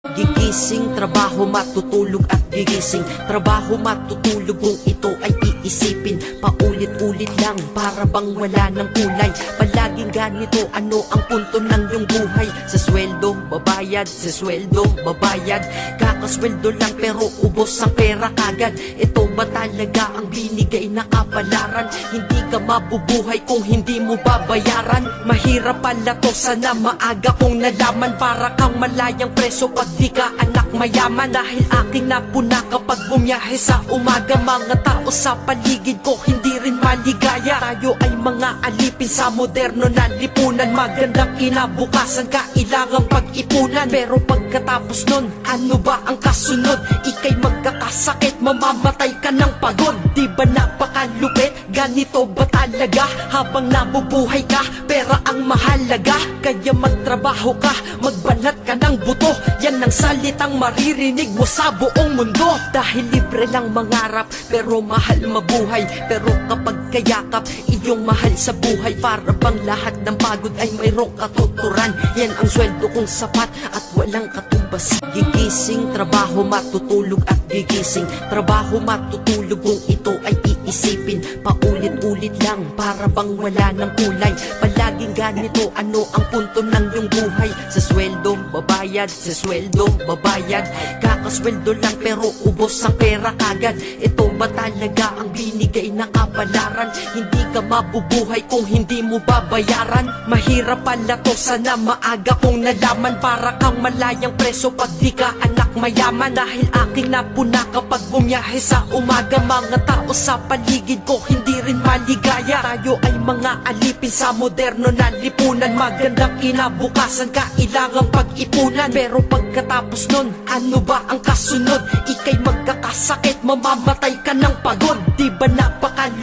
Gigising, trabaho, matutulog at gigising. Trabaho, matutulog kung ito ay iisipin. Paulit-ulit lang, para bang wala ng kulay. Palaging ganito, ano ang punto ng iyong buhay? Sa sweldo, babayad, sa sweldo, babayad. Kakasweldo lang pero ubos ang pera kagad. Ito ba talaga ang binigay na kapalaran? Hindi ka mabubuhay kung hindi mo babayaran. Mahirap pala to, sana maaga kong nalaman. Para kang malayang preso pag di ka anak mayaman. Dahil aking napuna kapag bumiyahe sa umaga. Mga tao sa paligid ko hindi rin maligaya. Tayo ay mga alipin sa moderno na lipunan. Magandang kinabukasan, kailangang pag-ipunan. Pero pagkatapos nun, ano ba ang kasunod? Ika'y magkakasakit, mamamatay ka ng pagod. Di ba napakalupit? Ganito ba talaga? Habang nabubuhay ka, pera ang mahalaga. Kaya magtrabaho ka, magbanat ka ng buto. Yan ang salitang maririnig mo sa buong mundo. Dahil libre lang mangarap, pero mahal mabuhay. Pero kapag kayakap, iyong mahal sa buhay. Para bang lahat ng pagod ay mayroong katuturan. Yan ang sweldo kong sapat at walang katumbas. Gigising, trabaho, matutulog at gigising. Trabaho, matutulog kung ito ay iisipin. Paulit-ulit lang, para bang wala ng kulay. Palaging ganito, ano ang punto ng iyong buhay? Sa sweldo, babayad, sa sweldo, babayad. Kakasweldo lang pero ubos ang pera kagad. Ito ba talaga ang binigay na kapalaran? Hindi ka mabubuhay kung hindi mo babayaran. Mahirap pala to, sana maaga kong nalaman. Para kang malayang preso pag di ka anak mayaman. Dahil aking napuna kapag bumiyahe sa umaga. Mga tao sa paligid ko hindi rin maligaya. Tayo ay mga alipin sa moderno na lipunan. Magandang kinabukasan, kailangang pag-ipunan. Pero pagkatapos nun, ano ba ang kasunod? Ika'y magkakasakit, mamamatay ka ng pagod. Di ba napakalupit?